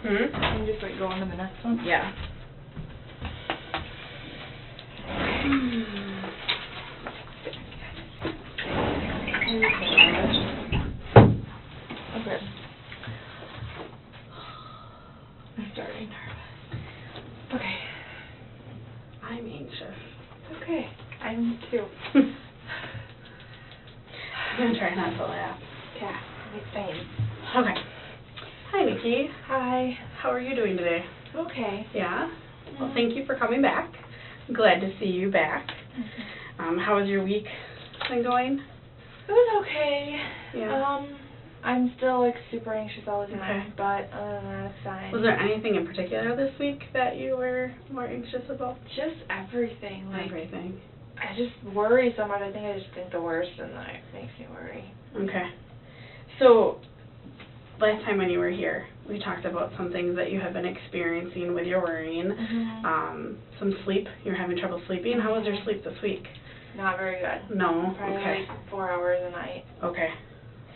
Can you just like go on to the next one? Yeah. Okay. I'm starting nervous. Okay. I'm anxious. Okay. I'm too. I'm gonna try not to laugh. Yeah, it's fine. Okay. Hi, Nikki. Hi. How are you doing today? Okay. Yeah? Well, thank you for coming back. I'm glad to see you back. How was your week been going? It was okay. Yeah. I'm still like super anxious all the time, Okay. but other than that, it's fine. Was there anything in particular this week that you were more anxious about? Just everything. Like, Everything. I just worry so much. I think I just think the worst, and that makes me worry. Okay. So, last time when you were here, we talked about some things that you have been experiencing with your worrying. Some sleep. You're having trouble sleeping. How was your sleep this week? Not very good. No? Probably Okay. like 4 hours a night. Okay.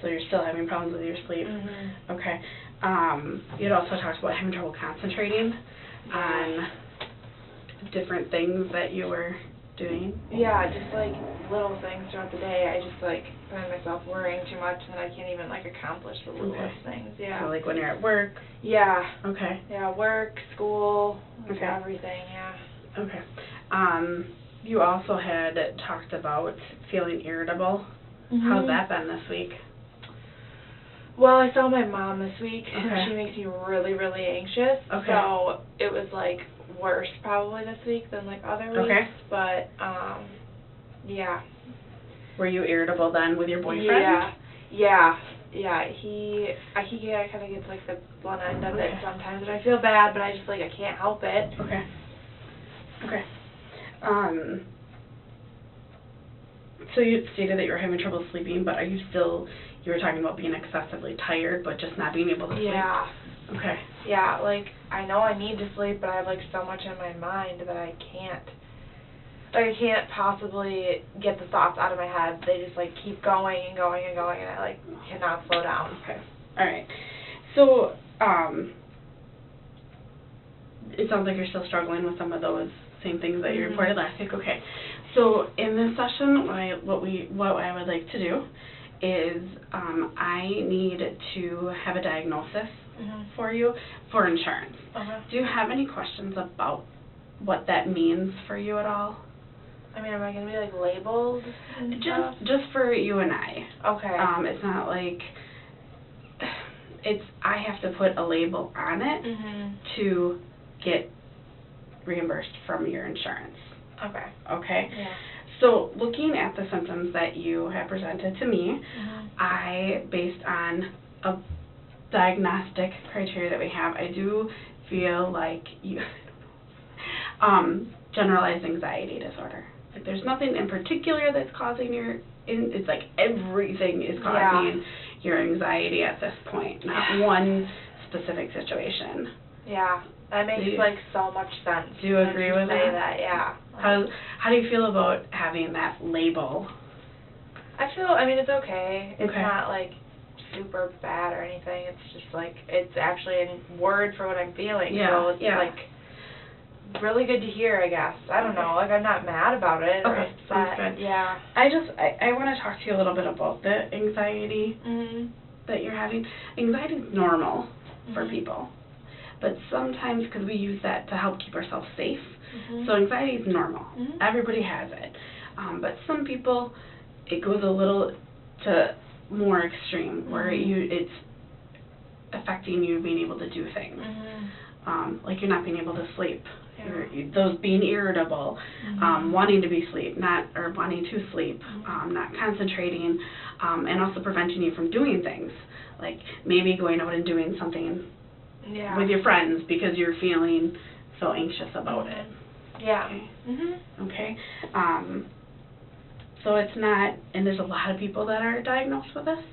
So you're still having problems with your sleep. Okay. You had also talked about having trouble concentrating on different things that you were doing. Yeah, just like little things throughout the day. I just like find myself worrying too much, and then I can't even like accomplish the littlest things. Yeah. So like when you're at work. Yeah. Okay. Yeah, work, school, Okay. everything. Yeah. Okay. You also had talked about feeling irritable. How's that been this week? Well, I saw my mom this week, Okay. and she makes me really, really anxious. Okay. So it was like worse probably this week than like other weeks. Okay. But yeah. Were you irritable then with your boyfriend? Yeah. He kind of gets like the blunt end of it Okay. sometimes, and I feel bad, but I just like I can't help it. Okay. Okay. So you stated that you were having trouble sleeping, but you were talking about being excessively tired, but just not being able to sleep? Yeah. Okay. Yeah, like, I know I need to sleep, but I have, like, so much in my mind that I can't possibly get the thoughts out of my head. They just, like, keep going and going and going, and I, like, cannot slow down. Okay. All right. So, it sounds like you're still struggling with some of those same things that you reported last week. Okay. So, in this session, what I would like to do is I need to have a diagnosis for you for insurance. Do you have any questions about what that means for you at all? I mean, am I going to be, like, labeled and stuff? Just for you and I. Okay. It's not like I have to put a label on it to get reimbursed from your insurance. Okay. Okay? Yeah. So, looking at the symptoms that you have presented to me, based on a diagnostic criteria that we have, I do feel like you generalized anxiety disorder. Like there's nothing in particular that's causing it's like everything is causing your anxiety at this point, not one specific situation. Yeah. That makes like so much sense. Do you agree with say that? Yeah. How do you feel about having that label? I mean, it's okay. It's Okay. not like super bad or anything. It's just like, it's actually a word for what I'm feeling. Yeah. So it's like really good to hear, I guess. I don't know. Like, I'm not mad about it. Okay. Or Sounds upset. good. Yeah. I want to talk to you a little bit about the anxiety that you're having. Anxiety is normal for people. But sometimes, because we use that to help keep ourselves safe, so anxiety is normal. Everybody has it. But some people, it goes a little to more extreme, where it's affecting you being able to do things. Like you're not being able to sleep. Those being irritable, wanting to sleep, not concentrating, and also preventing you from doing things. Like maybe going out and doing something with your friends because you're feeling so anxious about it. Yeah. Okay. So it's not, and there's a lot of people that are diagnosed with this,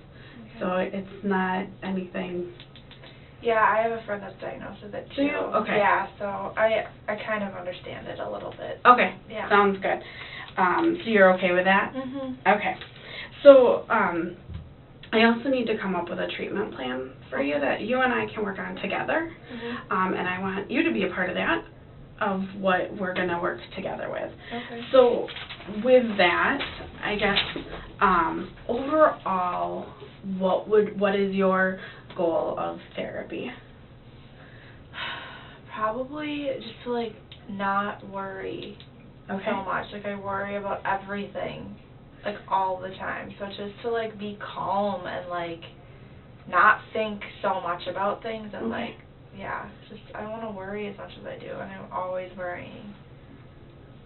so it's not anything. Yeah, I have a friend that's diagnosed with it too. Do you? Okay. Yeah, so I kind of understand it a little bit. Okay. Yeah. Sounds good. So you're okay with that? Mhm. Okay. So I also need to come up with a treatment plan for you that you and I can work on together. And I want you to be a part of that, of what we're going to work together with. Okay. So with that, I guess, overall, what is your goal of therapy? Probably just to, like, not worry so much. Like, I worry about everything, like, all the time. So just to, like, be calm and, like, not think so much about things and, like, yeah, just, I don't want to worry as much as I do, and I'm always worrying.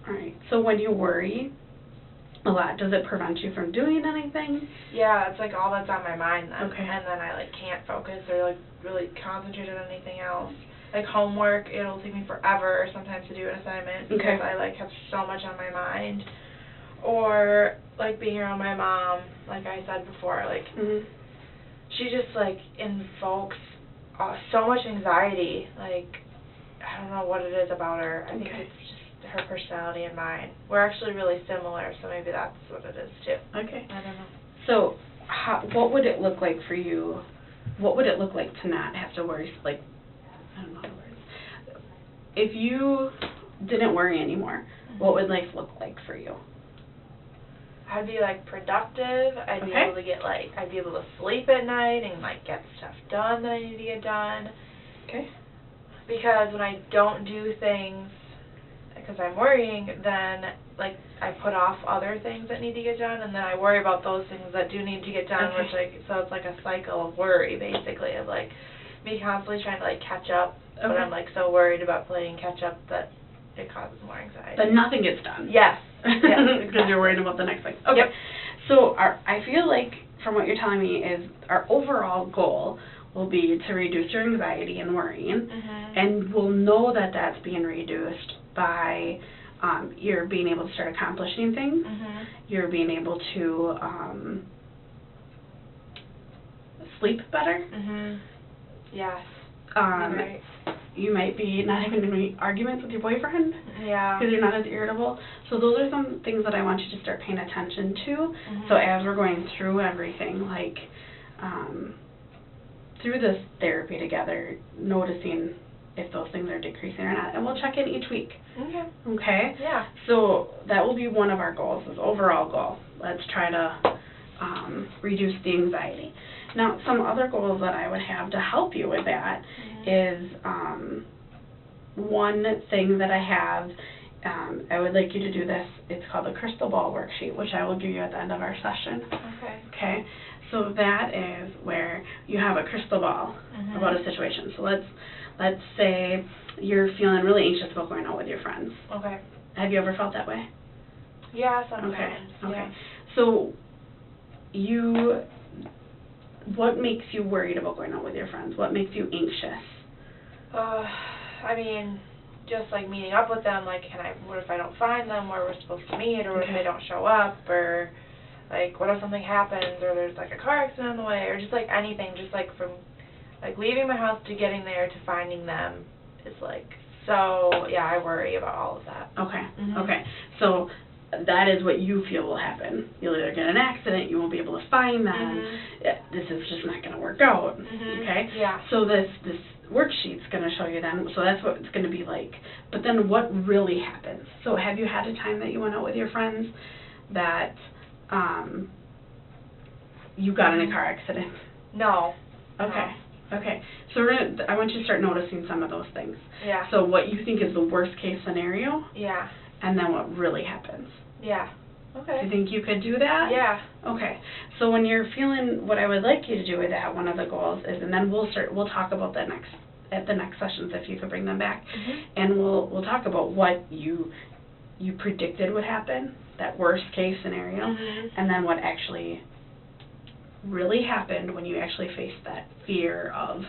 All right. So when you worry a lot, does it prevent you from doing anything? Yeah, it's, like, all that's on my mind then. Okay. And then I, like, can't focus or, like, really concentrate on anything else. Like, homework, it'll take me forever sometimes to do an assignment because I, like, have so much on my mind. Or, like, being around my mom, like I said before, like, she just, like, invokes so much anxiety. Like, I don't know what it is about her. I think it's just her personality and mine. We're actually really similar, so maybe that's what it is, too. Okay. I don't know. So, what would it look like for you? What would it look like to not have to worry, like, I don't know how to word it. If you didn't worry anymore, what would life look like for you? I'd be, like, productive. I'd be able to get, like, I'd be able to sleep at night and, like, get stuff done that I need to get done. Okay. Because when I don't do things because I'm worrying, then, like, I put off other things that need to get done, and then I worry about those things that do need to get done, which, like, so it's, like, a cycle of worry, basically, of, like, me constantly trying to, like, catch up, but I'm, like, so worried about playing catch up that it causes more anxiety. But nothing gets done. Yes. Because you're worried about the next thing. Okay. Yep. So I feel like, from what you're telling me, is our overall goal will be to reduce your anxiety and worrying, and we'll know that that's being reduced by you're being able to start accomplishing things, you're being able to sleep better. Yes. Right. You might be not having any arguments with your boyfriend. Yeah. Because you're not as irritable. So those are some things that I want you to start paying attention to. So as we're going through everything, like through this therapy together, noticing if those things are decreasing or not. And we'll check in each week. Okay. Okay? Yeah. So that will be one of our goals, this overall goal. Let's try to reduce the anxiety. Now, some other goals that I would have to help you with that is one thing that I have, I would like you to do this, it's called the crystal ball worksheet, which I will give you at the end of our session. Okay? So that is where you have a crystal ball about a situation. So let's say you're feeling really anxious about going out with your friends. Okay. Have you ever felt that way? Yeah, sometimes. Okay. Yeah. So what makes you worried about going out with your friends? What makes you anxious? I mean, just like meeting up with them, like, what if I don't find them where we're supposed to meet, or what if they don't show up, or, like, what if something happens, or there's, like, a car accident on the way, or just, like, anything, just, like, from, like, leaving my house to getting there to finding them is, like, so, yeah, I worry about all of that. Okay. Okay. So that is what you feel will happen. You'll either get an accident, you won't be able to find them, this is just not going to work out, okay? Yeah. So this worksheet's going to show you then, so that's what it's going to be like. But then what really happens? So have you had a time that you went out with your friends that you got in a car accident? No. Okay. No. Okay. So I want you to start noticing some of those things. Yeah. So what you think is the worst case scenario. Yeah. And then what really happens. Yeah. Okay. Do you think you could do that? Yeah. Okay. So when you're feeling, what I would like you to do with that, one of the goals is, and then we'll talk about that at the next sessions if you could bring them back, and we'll talk about what you predicted would happen, that worst case scenario, and then what actually really happened when you actually faced that fear of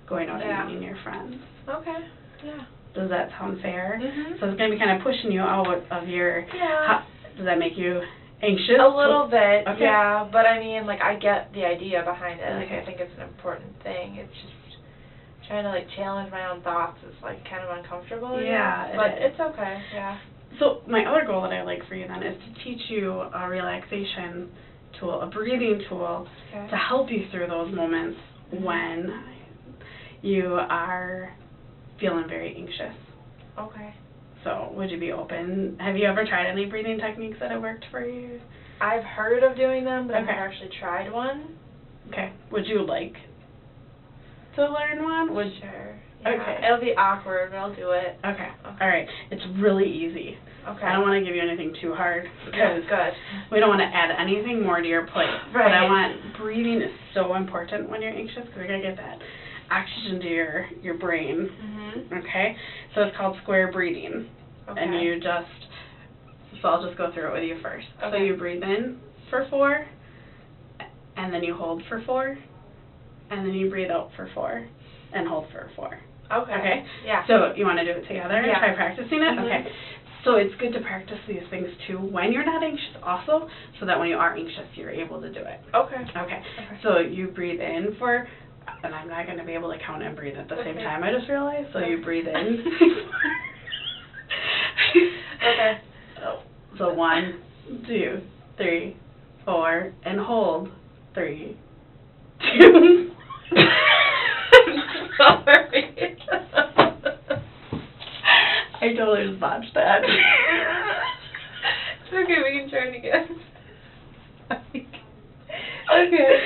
going out and meeting your friends. Okay. Yeah. Does that sound fair? So it's going to be kind of pushing you out of your... Yeah. Does that make you anxious? A little bit, okay. Yeah. But I mean, like, I get the idea behind it. Like, Okay. I think it's an important thing. It's just trying to, like, challenge my own thoughts is, like, kind of uncomfortable. Yeah. But it's okay, yeah. So my other goal that I like for you then is to teach you a relaxation tool, a breathing tool, to help you through those moments when you are feeling very anxious. Okay. So, would you be open? Have you ever tried any breathing techniques that have worked for you? I've heard of doing them, but I've never actually tried one. Okay. Would you like to learn one? Sure. Yeah. Okay. It'll be awkward, but I'll do it. Okay. All right. It's really easy. Okay. I don't want to give you anything too hard because good. we don't want to add anything more to your plate. Right. But I want, breathing is so important when you're anxious because we're going to get that oxygen to your brain. Okay? So it's called square breathing. Okay. And you just, so I'll just go through it with you first. Okay. So you breathe in for 4, and then you hold for 4, and then you breathe out for 4, and hold for 4. Okay. Okay? Yeah. So you want to do it together and Yeah. try practicing it? Okay. So it's good to practice these things too when you're not anxious also, so that when you are anxious you're able to do it. Okay. Okay. So you breathe in for, and I'm not going to be able to count and breathe at the same time, I just realized. So you breathe in. Okay. So 1, 2, 3, 4, and hold. 3, 2. Sorry. I totally just botched that. It's okay, we can try it again. Okay.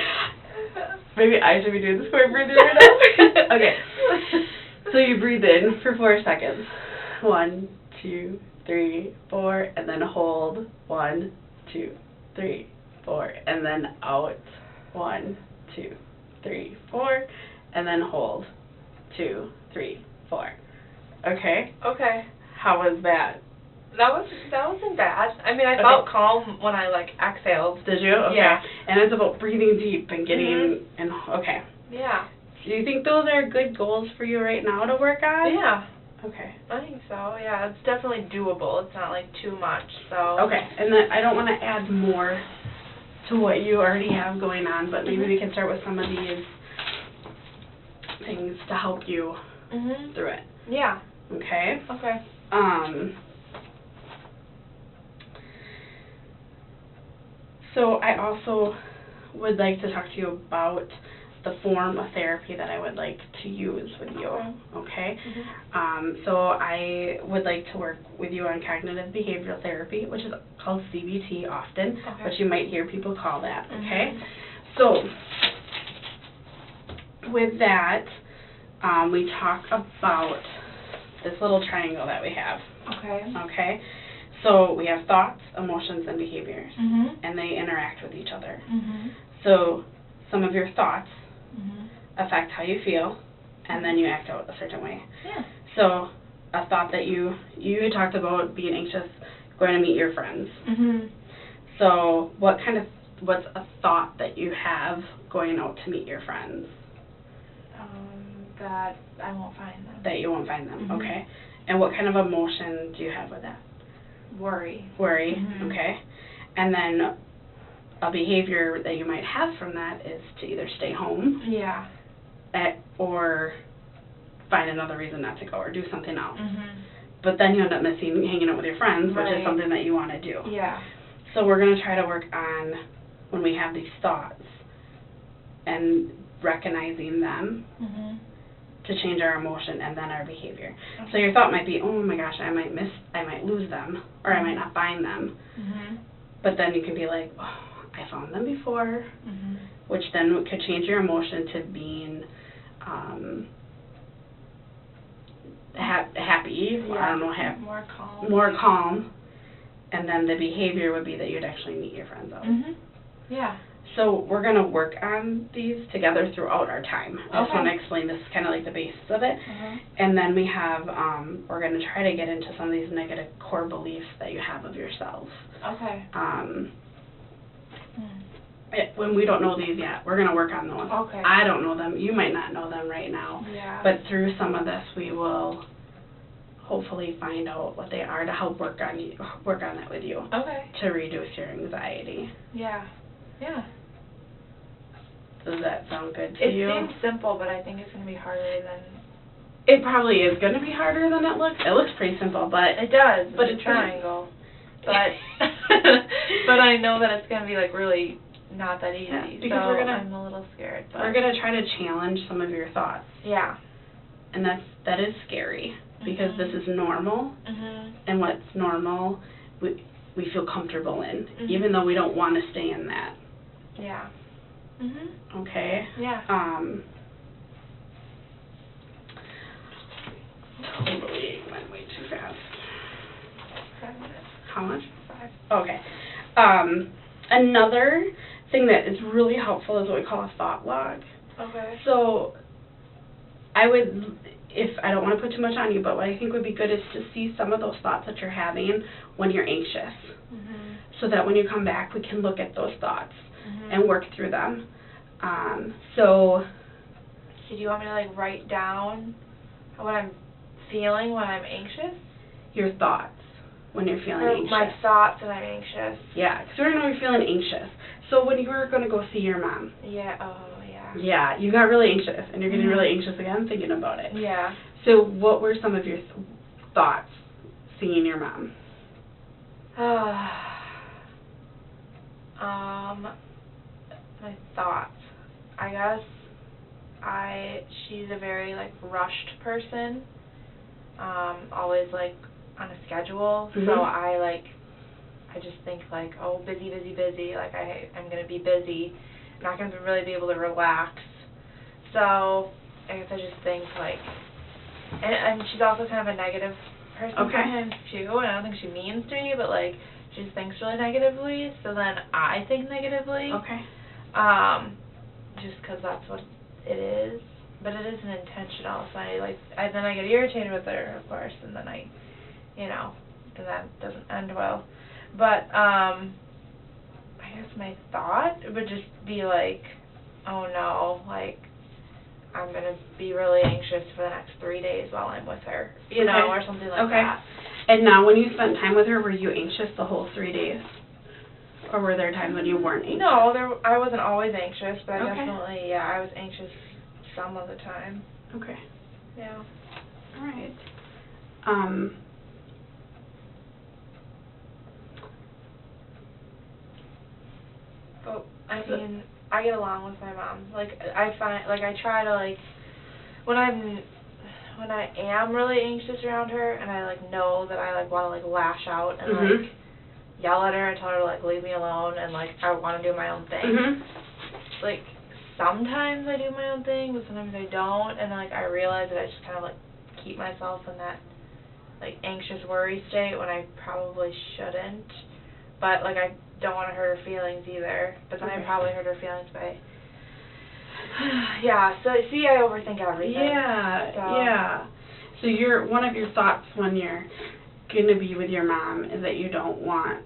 Maybe I should be doing the square breathing right now. Okay. So you breathe in for 4 seconds. 1, 2, 3, 4, and then hold. 1, 2, 3, 4, and then out. 1, 2, 3, 4, and then hold. 2, 3, 4. Okay? Okay. How was that? That wasn't bad. I mean, I felt calm when I exhaled. Did you? Okay. Yeah. And it's about breathing deep and getting and okay. Yeah. Do you think those are good goals for you right now to work on? Yeah. Okay. I think so. Yeah, it's definitely doable. It's not too much. So. Okay. And then I don't want to add more to what you already have going on, but maybe we can start with some of these things to help you through it. Yeah. Okay? Okay. So I also would like to talk to you about the form of therapy that I would like to use with you. Okay? So I would like to work with you on cognitive behavioral therapy, which is called CBT often, but you might hear people call that. Okay? So with that, we talk about this little triangle that we have. Okay. Okay? So we have thoughts, emotions, and behaviors, and they interact with each other. So some of your thoughts affect how you feel, and then you act out a certain way. Yeah. So a thought that you talked about being anxious, going to meet your friends. So what's a thought that you have going out to meet your friends? That I won't find them. That you won't find them, okay. And what kind of emotion do you have with that? Worry. Worry, okay. And then a behavior that you might have from that is to either stay home. Yeah. Or find another reason not to go or do something else. But then you end up missing hanging out with your friends, which is something that you want to do. Yeah. So we're going to try to work on when we have these thoughts and recognizing them to change our emotion and then our behavior. So your thought might be, oh my gosh, I might lose them, or I might not find them. But then you can be like, oh, I found them before, which then could change your emotion to being happy, Yeah. I don't know, more calm. more calm, and then the behavior would be that you'd actually meet your friends out. Yeah. So we're going to work on these together throughout our time. I just want to explain this kind of like the basis of it. And then we have, we're going to try to get into some of these negative core beliefs that you have of yourself. Okay. When we don't know these yet, we're going to work on those. Okay. I don't know them. You might not know them right now. Yeah. But through some of this, we will hopefully find out what they are to help work on that with you. Okay. To reduce your anxiety. Yeah. Yeah. Does that sound good to you? It seems simple, but I think it's going to be harder than... It probably is going to be harder than it looks. It looks pretty simple, but... It does, but it's a triangle. But but I know that it's going to be really not that easy. Yeah, because so I'm a little scared. But we're gonna try to challenge some of your thoughts. Yeah. And that is scary because this is normal, and what's normal, we feel comfortable in, even though we don't want to stay in that. Yeah. Okay. Yeah. Totally went way too fast. 5 minutes. How much? 5. Okay. Another thing that is really helpful is what we call a thought log. Okay. So I would, if I don't want to put too much on you, but what I think would be good is to see some of those thoughts that you're having when you're anxious, so that when you come back, we can look at those thoughts and work through them. So do you want me to like write down what I'm feeling when I'm anxious? Your thoughts when you're feeling anxious. My thoughts when I'm anxious. Yeah, because we know you're feeling anxious. So when you were going to go see your mom. Yeah. Oh, yeah. Yeah, you got really anxious, and you're getting really anxious again thinking about it. Yeah. So what were some of your thoughts seeing your mom? My thoughts. I guess she's a very like rushed person. Always like on a schedule. So I just think like, oh, busy, like I'm gonna be busy. I'm not gonna really be able to relax. So I guess I just think like, and she's also kind of a negative person sometimes too, and I don't think she means to be, but like she just thinks really negatively. So then I think negatively. Just because that's what it is. But it isn't intentional, so then I get irritated with her, of course, and then and that doesn't end well. But, I guess my thought would just be like, oh no, like, I'm going to be really anxious for the next 3 days while I'm with her, you know, or something like that. And now when you spent time with her, were you anxious the whole 3 days? Or were there times when you weren't anxious? No, I wasn't always anxious, but I definitely, I was anxious some of the time. Okay. Yeah. All right. But I mean, I get along with my mom. Like I find, like I try to like when I am really anxious around her, and I like know that I like want to like lash out and like yell at her and tell her to like leave me alone, and like I want to do my own thing. Like. Sometimes I do my own thing, but sometimes I don't, and like I realize that I just kind of like keep myself in that like anxious worry state when I probably shouldn't. But like I don't want to hurt her feelings either. But then I probably hurt her feelings by So see, I overthink everything. Yeah. So one of your thoughts when you're gonna be with your mom is that you don't want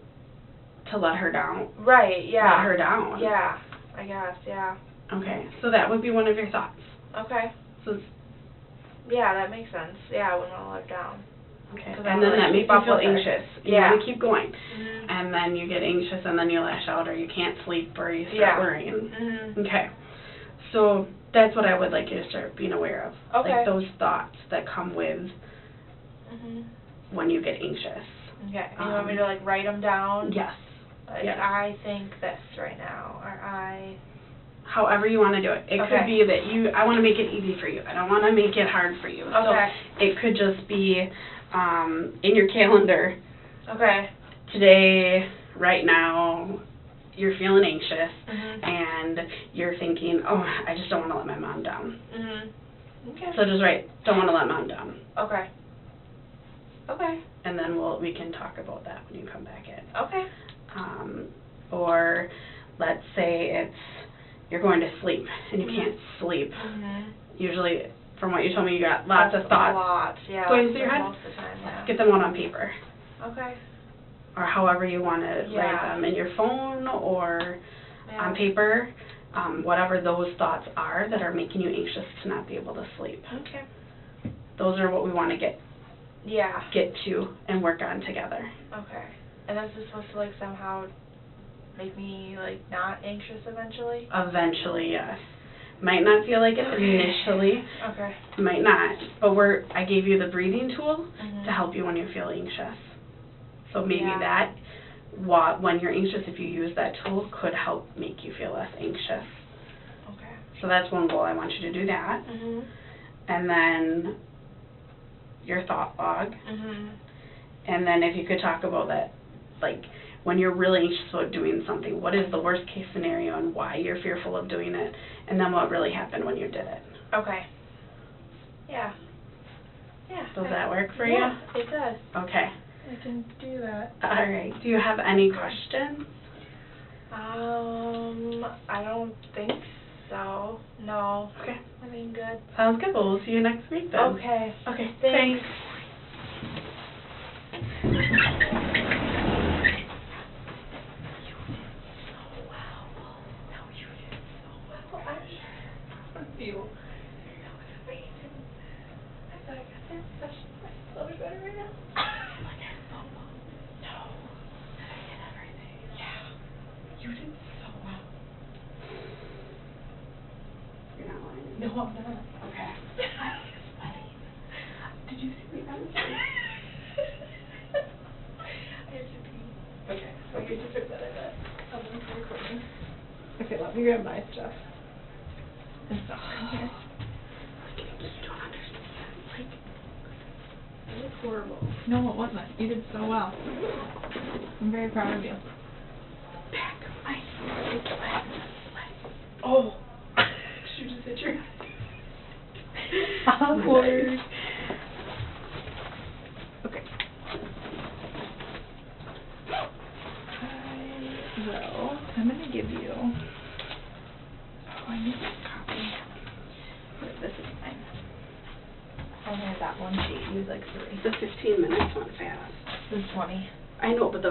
to let her down. Right. Yeah. Let her down. Yeah. I guess. Yeah. Okay, so that would be one of your thoughts. Okay. So. Yeah, that makes sense. Yeah, I wouldn't want to let her down. Okay. And then that makes you feel anxious. You want to keep going. And then you get anxious, and then you lash out, or you can't sleep, or you start worrying. Okay. So that's what I would like you to start being aware of. Okay. Like those thoughts that come with when you get anxious. Okay. And you want me to like write them down? Yes. Like I think this right now, or however you want to do it. It could be that I want to make it easy for you. I don't want to make it hard for you. Okay. So it could just be in your calendar. Okay. Today, right now, you're feeling anxious, and you're thinking, oh, I just don't want to let my mom down. Okay. So just write, don't want to let mom down. Okay. Okay. And then we can talk about that when you come back in. Okay. Or let's say you're going to sleep and you can't sleep. Usually, from what you told me, you got lots of thoughts. Lots, yeah. Going through your head. Most of the time, yeah. Get them out on paper. Okay. Or however you want to write them, in your phone or on paper. Whatever those thoughts are that are making you anxious to not be able to sleep. Okay. Those are what we want to get to and work on together. Okay. And this is supposed to like somehow make me like not anxious eventually? Eventually, yes. Might not feel like it initially. Okay. Might not. But I gave you the breathing tool to help you when you feel anxious. So maybe that when you're anxious, if you use that tool, could help make you feel less anxious. Okay. So that's one goal. I want you to do that. Mhm. And then your thought log. Mhm. And then if you could talk about that, like when you're really anxious about doing something, what is the worst case scenario and why you're fearful of doing it, and then what really happened when you did it. Okay. Yeah. Yeah. Does that work for yeah, you? it does. Okay. I can do that. All right. Do you have any questions? I don't think so. No. Okay. I think good. Sounds good. Well, we'll see you next week then. Okay. Okay. Thanks. You. That was amazing. I thought I got this. That's so much better right now. Like I so well. No. Did I get everything? Yeah. You did so well. You're not lying. No, I'm not. Okay. I'm sweating. Did you see me? I was sweating. I have to pee. Okay. So I get to put that in that. I'm going to recording. Okay, let me grab my stuff. It's not in here. You don't understand. Like, It was horrible. No, it wasn't. You did so well. I'm very proud of you. back of my sweat. Oh. You just hit your head. Awkward. Okay. I'm going to give you... Oh, I need this copy. This is mine. I only have that one sheet. Use like 3. The 15 minutes went fast. This is 20. I know, but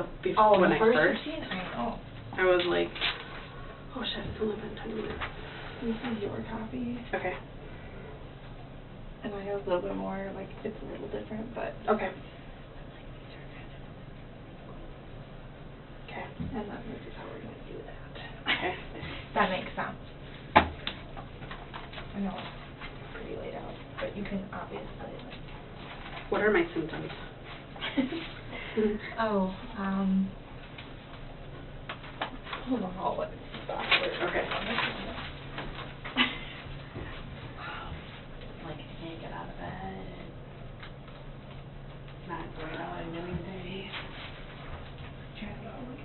when I first, 15? I know. I was like, oh shit, it's only been 20 minutes. This is your copy. Okay. And I have a little bit more, like, it's a little different, but... Okay. Okay. And then this is how we're going to do that. Okay. That makes sense. I know it's pretty laid out, but you can obviously, like... What are my symptoms? Oh, hold on, I'll let it stop. Okay. Like, I can't get out of bed. Not going out and doing things. Trying to go, like,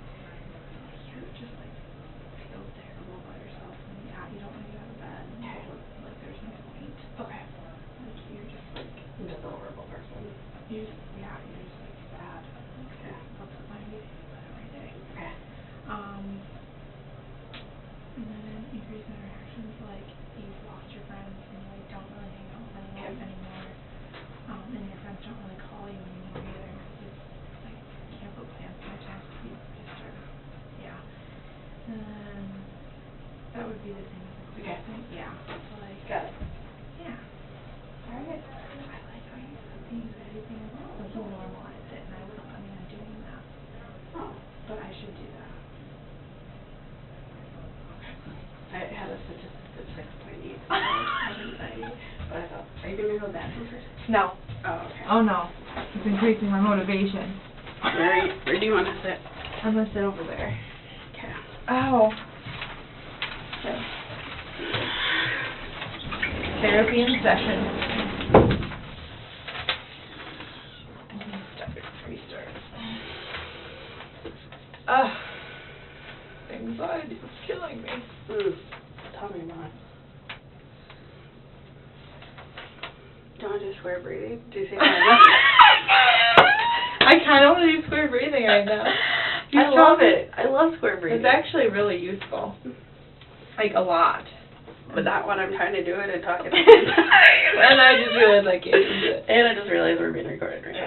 you just, like, feel terrible about yourself, and you don't want to get out of bed, and like, there's no point. Okay. Like, you're just, like... I'm just a horrible person. You're just, you're just, like, sad. Okay. I'll put my music on every day. Okay. And then increase interactions, like, you've lost your friends, and you, like, don't really hang out with anyone anymore. And your friends don't really call you anymore either, because, like, you can't put plans in your text, you just are, And then, that would be the same as the Okay. thing. Yeah. So, like... Got it. Yeah. Alright. I like how you said the anxiety thing as well. Like, you normalized it, and I wasn't planning on doing that. Oh. But I should do that. I had a statistic of 6.8 anxiety, but I thought, are you going to go to the bathroom first? No. Oh, okay. Oh no. It's increasing my motivation. Where do you want to sit? I'm gonna sit over there. Okay. Ow. Okay. Therapy in session. Restart. Anxiety is killing me. Tell me more. Do you want to do square breathing? Do you see that? I kind of want to do square breathing right now. I love it. I love square breathing. It's actually really useful. Like, a lot. But not when I'm trying to do it and talking. And I just realized I can't do it. And I just realized we're being recorded right now.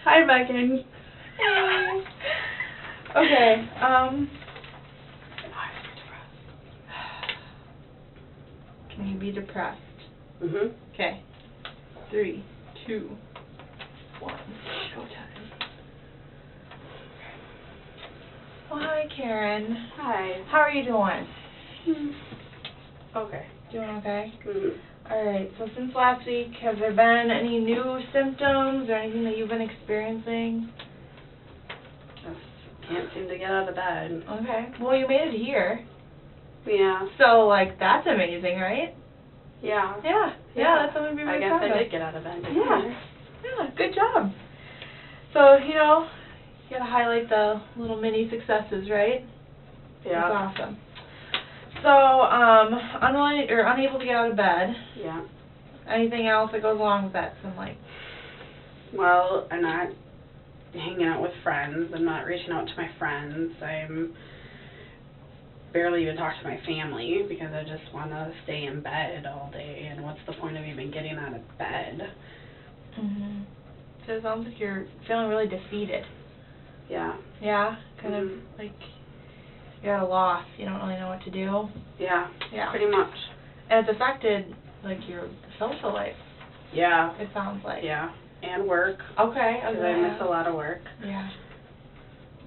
Hi, Megan. Okay, Can you be depressed? Mhm. Okay. 3, 2, 1. Showtime. Well, hi, Karen. Hi. How are you doing? Okay. Doing okay? Mhm. Alright, so since last week, have there been any new symptoms or anything that you've been experiencing? Just can't seem to get out of bed. Okay. Well, you made it here. Yeah. So, like, that's amazing, right? Yeah. Yeah. Yeah, that's something to be really proud of. I guess I of. did get out of bed. Yeah. Yeah, good job. So, you know, you gotta highlight the little mini successes, right? Yeah. That's awesome. So, unwilling or unable to get out of bed. Yeah. Anything else that goes along with that? Some like. Well, I'm not hanging out with friends. I'm not reaching out to my friends. I'm barely even talk to my family because I just want to stay in bed all day. And what's the point of even getting out of bed? Mhm. So it sounds like you're feeling really defeated. Yeah. Yeah. Kind of like you're at a loss. You don't really know what to do. Yeah. Yeah. Pretty much. And it's affected like your social life. Yeah. It sounds like. Yeah. And work. Okay. Because I miss a lot of work. Yeah.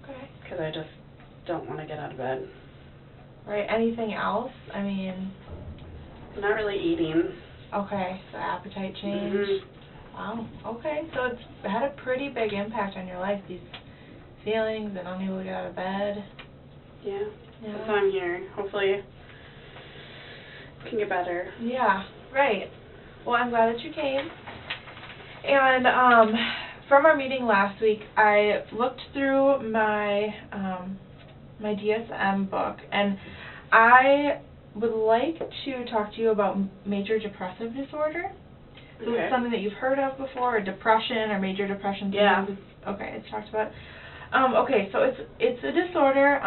Okay. Because I just don't want to get out of bed. Right. Anything else? I mean. Not really eating. Okay. So appetite change. Mm-hmm. Wow. Okay. So it's had a pretty big impact on your life. These feelings and unable to get out of bed. Yeah. Yeah. That's why I'm here. Hopefully it can get better. Yeah. Right. Well, I'm glad that you came. And from our meeting last week, I looked through my my DSM book, and I would like to talk to you about major depressive disorder. So Okay. it's something that you've heard of before, or depression, or major depression. Yeah. Okay, it's talked about. Okay, so it's a disorder.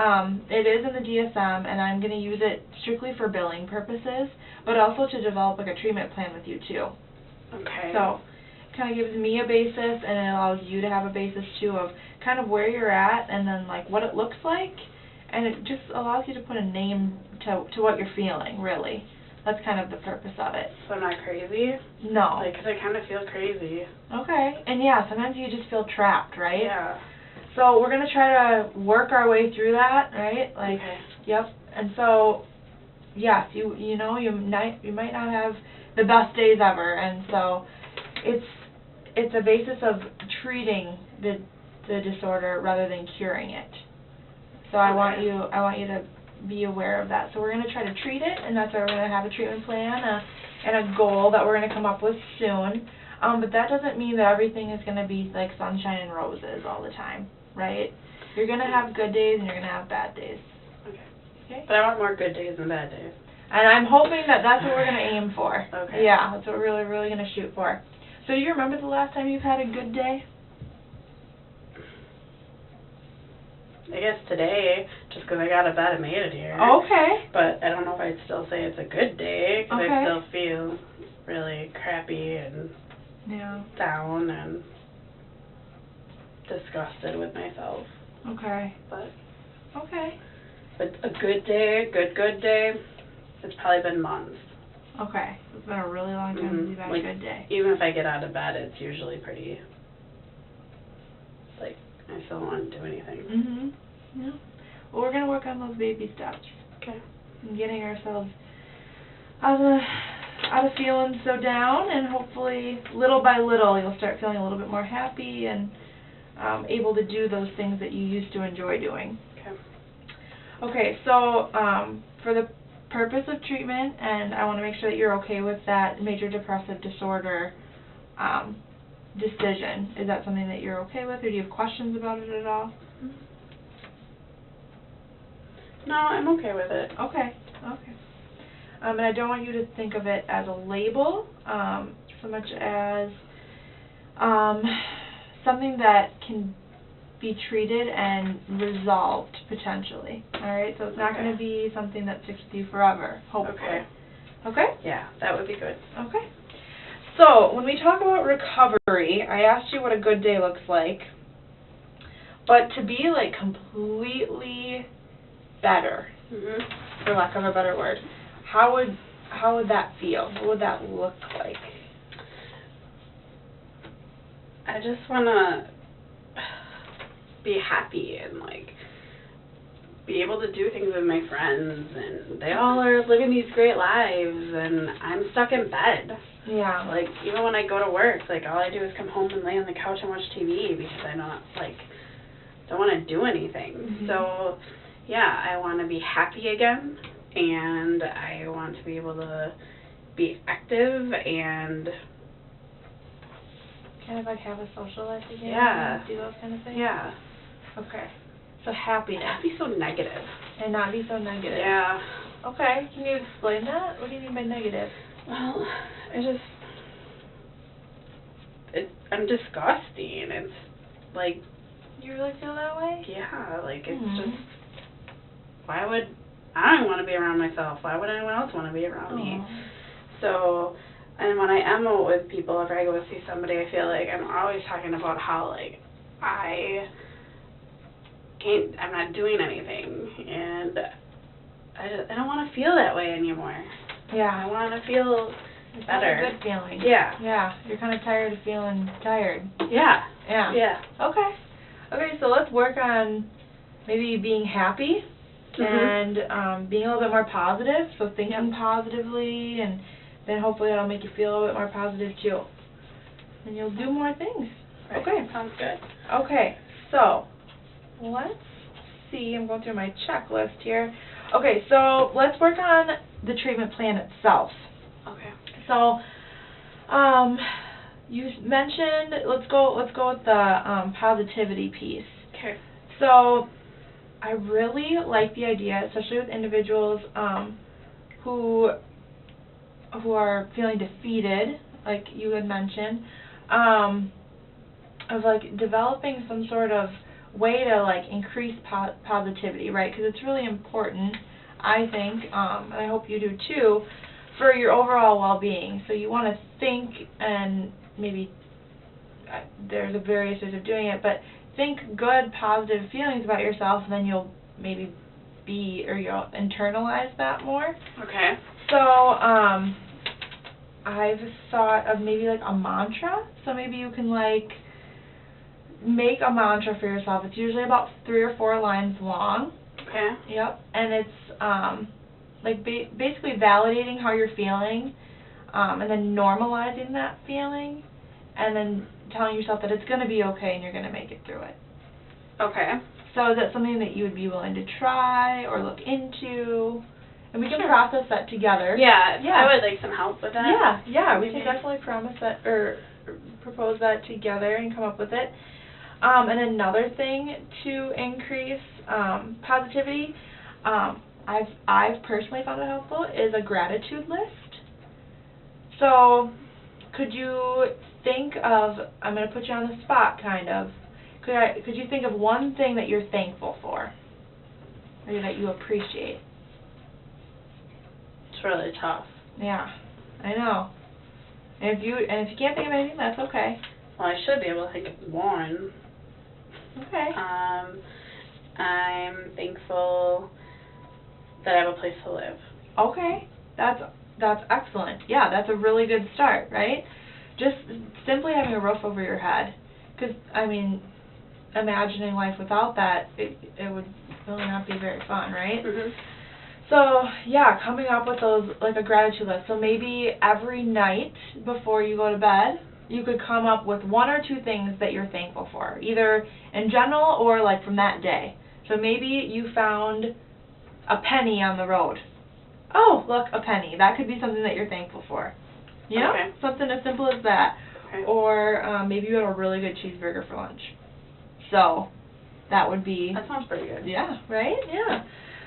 It is in the DSM, and I'm going to use it strictly for billing purposes, but also to develop like a treatment plan with you too. Okay. So it kind of gives me a basis, and it allows you to have a basis too of kind of where you're at, and then like what it looks like, and it just allows you to put a name to what you're feeling. Really, that's kind of the purpose of it. So I'm not crazy? No. Like, 'cause I kind of feel crazy. Okay. And yeah, sometimes you just feel trapped, right? Yeah. So we're going to try to work our way through that, right? Like, okay. Yep. And so, yes, you know, you might not have the best days ever, and so it's a basis of treating the disorder rather than curing it. So I want you to be aware of that. So we're going to try to treat it, and that's why we're going to have a treatment plan and a goal that we're going to come up with soon. But that doesn't mean that everything is going to be like sunshine and roses all the time, right? You're going to have good days and you're going to have bad days. Okay? But I want more good days than bad days. And I'm hoping that that's what we're going to aim for. Okay. Yeah, that's what we're really, really going to shoot for. So do you remember the last time you've had a good day? I guess today, just 'cause I got out of bed and made it here. Okay. But I don't know if I'd still say it's a good day, 'cause Okay. I still feel really crappy and down and disgusted with myself. Okay. But a good day, good day, it's probably been months. Okay. It's been a really long time since you've had like, a good day. Even if I get out of bed, it's usually pretty, like, I still don't want to do anything. Mhm. Yeah. Well, we're gonna work on those baby steps. Okay. And getting ourselves out of feeling so down, and hopefully, little by little, you'll start feeling a little bit more happy and able to do those things that you used to enjoy doing. Okay. Okay. So for the purpose of treatment, and I want to make sure that you're okay with that major depressive disorder decision. Is that something that you're okay with, or do you have questions about it at all? No, I'm okay with it. Okay. And I don't want you to think of it as a label, so much as something that can be treated and resolved potentially. All right, so it's not going to be something that sticks with you forever, hopefully. Okay? Yeah, that would be good. Okay. So when we talk about recovery, I asked you what a good day looks like, but to be like completely better, for lack of a better word, how would that feel? What would that look like? I just want to be happy and, like, be able to do things with my friends, and they all are living these great lives, and I'm stuck in bed. Yeah. Like, even when I go to work, like, all I do is come home and lay on the couch and watch TV because I'm not, like, don't want to do anything. Mm-hmm. So, yeah, I want to be happy again, and I want to be able to be active and kind of like have a social life again. Yeah. Do those kind of things. Yeah. Okay. So happiness. Not be so negative. And not be so negative. Yeah. Okay. Can you explain that? What do you mean by negative? Well, I'm disgusting. It's like, You really feel that way? yeah, like it's Mhm. just, why would, I don't want to be around myself. Why would anyone else want to be around me? Aw. So, and when I am out with people, if I go see somebody, I feel like I'm always talking about how, like, I'm not doing anything, and I don't want to feel that way anymore. I Yeah. want to feel It's better. not a good feeling. Yeah. Yeah. You're kind of tired of feeling tired. Yeah. Yeah. Yeah. Okay. Okay, so let's work on maybe being happy and being a little bit more positive. So thinking positively, and then hopefully that'll make you feel a little bit more positive too. And you'll do more things. Right. Okay. Sounds good. Okay, so let's see. I'm going through my checklist here. Okay, so let's work on the treatment plan itself. Okay. So, you mentioned, let's go with the positivity piece. Okay. So, I really like the idea, especially with individuals who are feeling defeated, like you had mentioned, of like developing some sort of way to like increase positivity, right? Because it's really important, I think, and I hope you do too, for your overall well-being. So you want to think, and maybe there's various ways of doing it, but think good, positive feelings about yourself, and then you'll maybe you'll internalize that more. Okay. So, I've thought of maybe like a mantra. So maybe you can like make a mantra for yourself. It's usually about 3 or 4 lines long. Okay. Yep. And it's like basically validating how you're feeling, and then normalizing that feeling, and then telling yourself that it's going to be okay and you're going to make it through it. Okay. So is that something that you would be willing to try or look into? And we can Sure. process that together. Yeah, Yeah. I would like some help with that. Yeah, we Maybe. can definitely promise that or propose that together and come up with it. And another thing to increase positivity, I've personally found it helpful, is a gratitude list. So, could you think of, I'm going to put you on the spot kind of, could you think of one thing that you're thankful for, or that you appreciate? It's really tough. Yeah, I know. And if you can't think of anything, that's okay. Well, I should be able to think of one. Okay. I'm thankful that I have a place to live. Okay. That's excellent. Yeah, that's a really good start, right? Just simply having a roof over your head. Because, I mean, imagining life without that, it would really not be very fun, right? Mm-hmm. So, yeah, coming up with those, like a gratitude list. So maybe every night before you go to bed, you could come up with 1 or 2 things that you're thankful for, either in general or like from that day. So maybe you found a penny on the road. Oh, look, a penny. That could be something that you're thankful for. You know? Okay. Something as simple as that. Okay. Or maybe you had a really good cheeseburger for lunch. So, that would be... That sounds pretty good. Yeah, right? Yeah.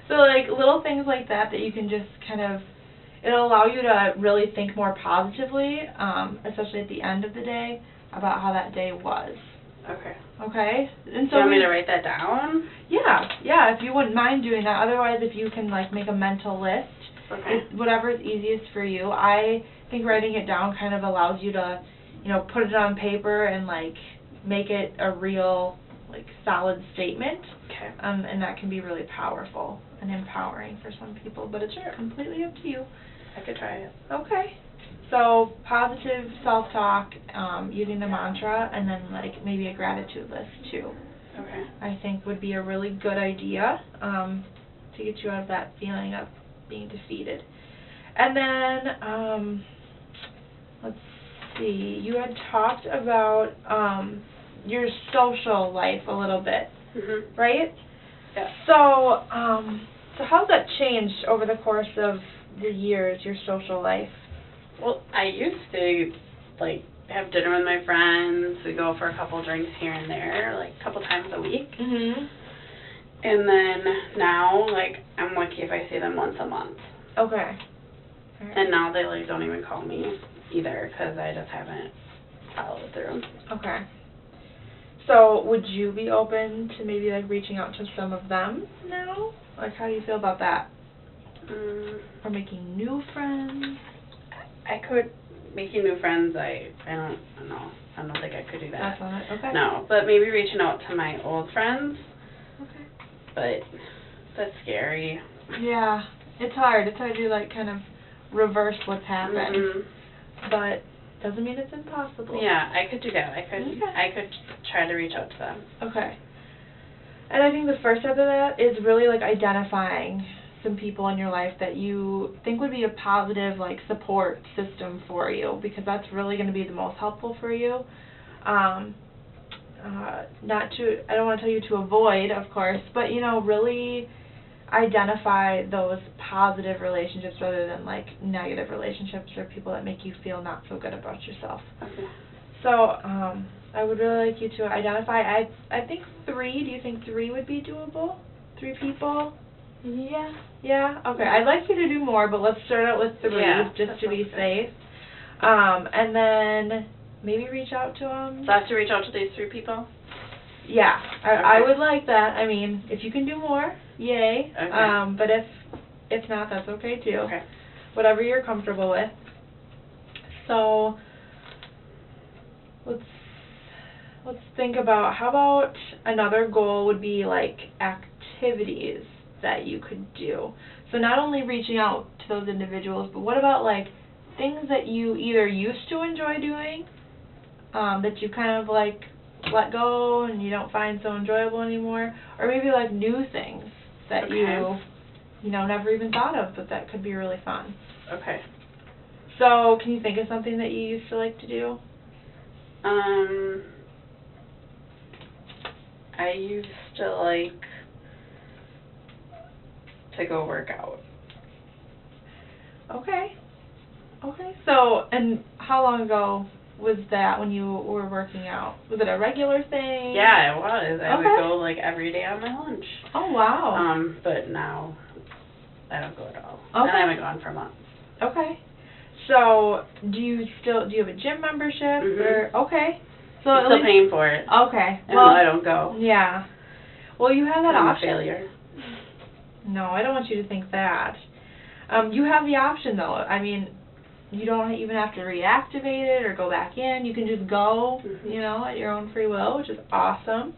So, like, little things like that you can just kind of... It'll allow you to really think more positively, especially at the end of the day, about how that day was. Okay. Okay? And Do you want me to write that down? Yeah, if you wouldn't mind doing that. Otherwise, if you can, like, make a mental list, Okay. whatever is easiest for you. I think writing it down kind of allows you to, put it on paper and, like, make it a real, like, solid statement. Okay. And that can be really powerful and empowering for some people, but it's completely up to you. I could try it. Okay. So, positive self-talk, using the mantra, and then, like, maybe a gratitude list, too. Okay. I think would be a really good idea to get you out of that feeling of being defeated. And then, let's see, you had talked about your social life a little bit. right? Yeah. So, so how's that changed over the course of the years, your social life? Well, I used to, like, have dinner with my friends. We go for a couple drinks here and there, like, a couple times a week. And then now, like, I'm lucky if I see them once a month. Okay. Right. And now they, like, don't even call me either because I just haven't followed through. Okay. So would you be open to maybe, like, reaching out to some of them now? Like, how do you feel about that? Or making new friends? I could. Making new friends, I don't know. I don't think I could do that. That's on it? Okay. No, but maybe reaching out to my old friends. Okay. But that's scary. Yeah. It's hard. It's hard to, like, kind of reverse what's happened. But doesn't mean it's impossible. Yeah, I could do that. I could try to reach out to them. Okay. And I think the first step of that is really, like, identifying some people in your life that you think would be a positive, like, support system for you, because that's really going to be the most helpful for you. I don't want to tell you to avoid, of course, but, you know, really identify those positive relationships rather than, like, negative relationships or people that make you feel not so good about yourself. Okay. So, I would really like you to identify, I think 3. Do you think 3 would be doable? 3 people? Yeah. Yeah? Okay. I'd like you to do more, but let's start out with 3 just to be safe. And then maybe reach out to them. So I have to reach out to these 3 people? Yeah. Okay. I would like that. I mean, if you can do more, yay. Okay. But if not, that's okay too. Okay. Whatever you're comfortable with. So, let's think about, how about another goal would be, like, activities that you could do. So not only reaching out to those individuals, but what about, like, things that you either used to enjoy doing, that you kind of, like, let go and you don't find so enjoyable anymore, or maybe, like, new things that you know, never even thought of, but that could be really fun. Okay. So, can you think of something that you used to like to do? I used to like to go work out. Okay. Okay. So, and how long ago was that when you were working out? Was it a regular thing? Yeah, it was. I would go like every day on my lunch. Oh, wow. But now I don't go at all. Okay. And I haven't gone for months. Okay. So, do you have a gym membership? Or okay. So I'm still paying for it. Okay. And well, I don't go. Yeah. Well, you have that option. I'm a failure. No, I don't want you to think that. You have the option, though. I mean, you don't even have to reactivate it or go back in. You can just go, you know, at your own free will, which is awesome.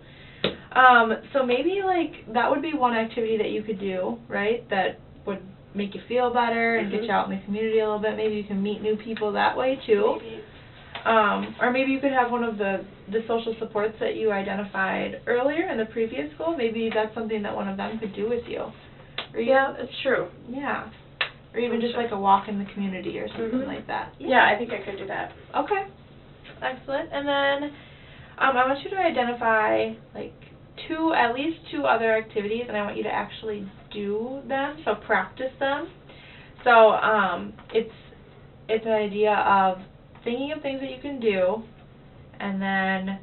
So maybe, like, that would be one activity that you could do, right, that would make you feel better and get you out in the community a little bit. Maybe you can meet new people that way, too. Maybe. Or maybe you could have one of the social supports that you identified earlier in the previous goal. Maybe that's something that one of them could do with you. Or yeah, that's true. Yeah. Or even just like a walk in the community or something like that. Yeah, I think I could do that. Okay. Excellent. And then I want you to identify like at least two other activities, and I want you to actually do them, so practice them. So it's an idea of thinking of things that you can do, and then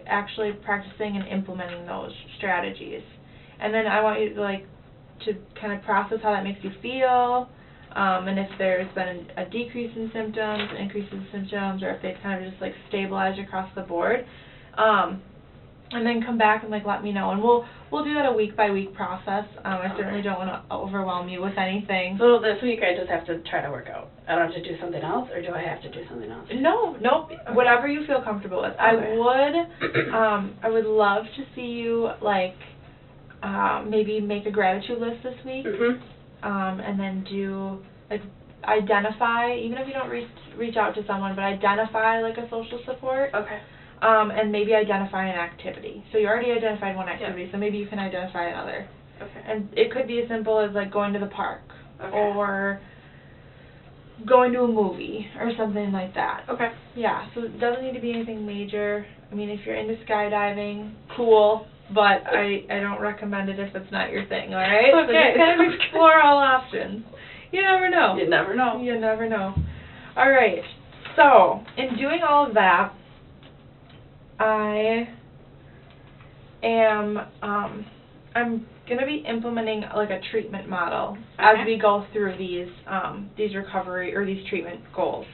actually practicing and implementing those strategies. And then I want you to kind of process how that makes you feel, and if there's been a decrease in symptoms, an increase in symptoms, or if they've kind of just like stabilized across the board. And then come back and like let me know, and we'll do that a week by week process. I certainly don't want to overwhelm you with anything. So this week I just have to try to work out. I don't have to do something else, or do I have to do something else? No, whatever you feel comfortable with. Okay. I would love to see you like maybe make a gratitude list this week, and then do like identify, even if you don't reach out to someone, but identify like a social support. Okay. And maybe identify an activity. So you already identified one activity, so maybe you can identify another. Okay. And it could be as simple as like going to the park, or going to a movie, or something like that. Okay. Yeah, so it doesn't need to be anything major. I mean, if you're into skydiving, cool, but I don't recommend it if it's not your thing, alright? Okay. So just kind of explore all options. You never know. You never know. You never know. Alright, so, in doing all of that, I am, I'm gonna be implementing like a treatment model as we go through these recovery or these treatment goals.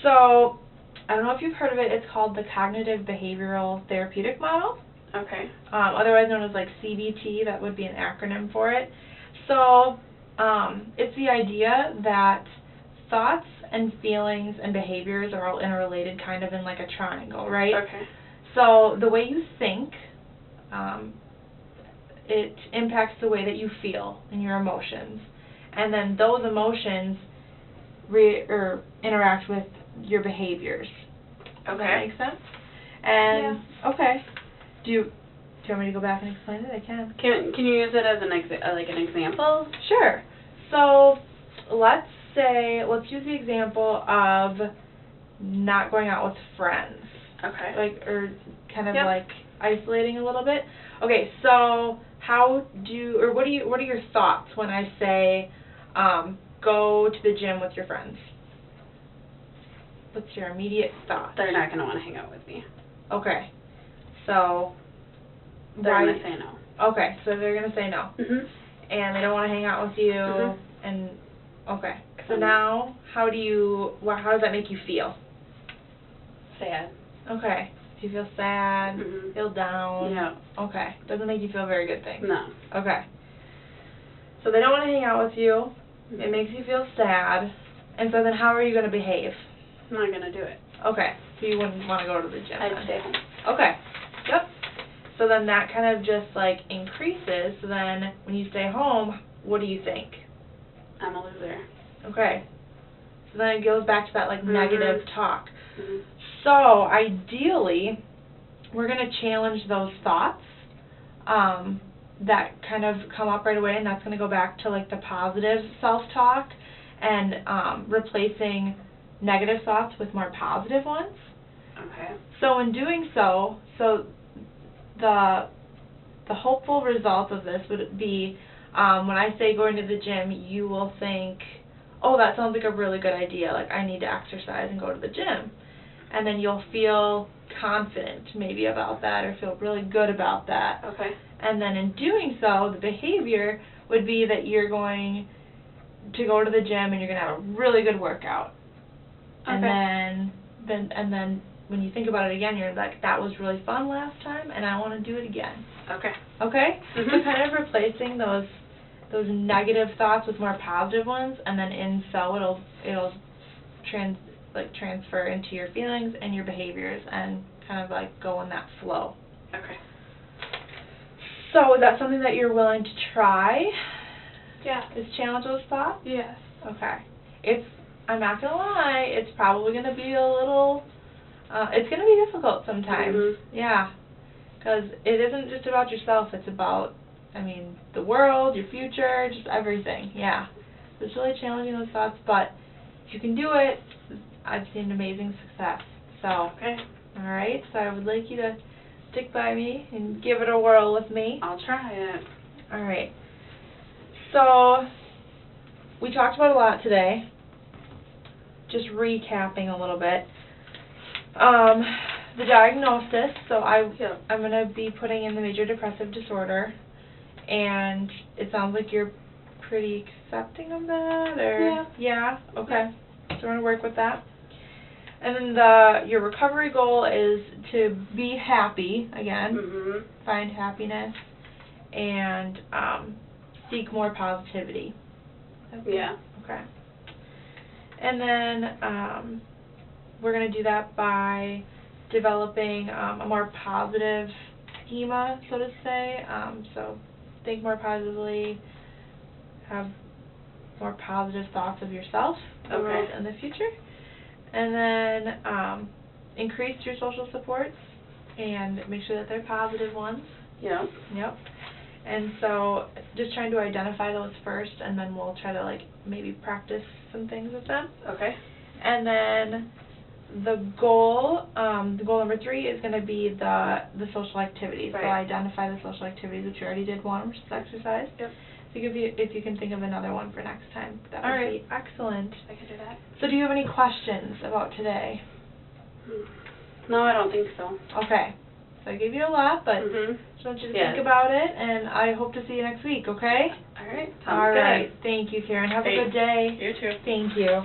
So, I don't know if you've heard of it. It's called the Cognitive Behavioral Therapeutic Model. Okay. Otherwise known as like CBT. That would be an acronym for it. So, it's the idea that thoughts and feelings and behaviors are all interrelated, kind of in like a triangle, right? Okay. So the way you think, it impacts the way that you feel and your emotions, and then those emotions interact with your behaviors. Does that make sense? And okay, do you want me to go back and explain it? I can. Can you use it as an example? Sure. So let's use the example of not going out with friends. Okay. Or kind of like isolating a little bit. Okay, so what are your thoughts when I say go to the gym with your friends? What's your immediate thought? They're not going to want to hang out with me. Okay. So they're going to say no. Okay, so they're going to say no. Mhm. And they don't want to hang out with you and okay. So now how does that make you feel? Sad. Okay. Do you feel sad? Feel down? Yeah. Okay. Doesn't make you feel very good things. No. Okay. So they don't want to hang out with you. It makes you feel sad. And so then how are you going to behave? I'm not going to do it. Okay. So you wouldn't want to go to the gym. I'd stay home. Okay. Yep. So then that kind of just like increases. So then when you stay home, what do you think? I'm a loser. Okay. So then it goes back to that like negative talk. So ideally, we're going to challenge those thoughts that kind of come up right away, and that's going to go back to like the positive self-talk and replacing negative thoughts with more positive ones. Okay. So in doing so, the hopeful result of this would be when I say going to the gym, you will think, oh, that sounds like a really good idea. Like, I need to exercise and go to the gym. And then you'll feel confident maybe about that or feel really good about that. Okay. And then in doing so, the behavior would be that you're going to go to the gym and you're going to have a really good workout. Okay. And then when you think about it again, you're like, that was really fun last time and I want to do it again. Okay. Okay? So kind of replacing those negative thoughts with more positive ones, and then it'll transfer into your feelings and your behaviors and kind of like go in that flow. Okay. So is that something that you're willing to try? Yeah. Is challenge those thoughts? Yes. Okay. I'm not gonna lie, it's probably gonna be a little it's gonna be difficult sometimes. Yeah. Because it isn't just about yourself, it's about the world, your future, just everything. Yeah. So it's really challenging those thoughts, but if you can do it, I've seen amazing success. So, okay. All right. So I would like you to stick by me and give it a whirl with me. I'll try it. All right. So we talked about a lot today. Just recapping a little bit. The diagnosis. So I'm going to be putting in the major depressive disorder, and it sounds like you're pretty accepting of that, or yeah. Okay. So we're going to work with that. And then your recovery goal is to be happy again, find happiness, and seek more positivity. Yeah. Okay. And then we're going to do that by developing a more positive schema, so to say. So think more positively, have more positive thoughts of yourself, the world, and the future. And then increase your social supports and make sure that they're positive ones. Yep. Yep. And so just trying to identify those first, and then we'll try to maybe practice some things with them. Okay. And then the goal number 3 is going to be the social activities. Right. So identify the social activities, which you already did one, which is exercise. Yep. So if you can think of another one for next time, that would be excellent. I can do that. So do you have any questions about today? No, I don't think so. Okay. So I gave you a lot, but just want you to think about it, and I hope to see you next week, okay? All right. Sounds All good. right. Thank you, Karen. Have a good day. You too. Thank you.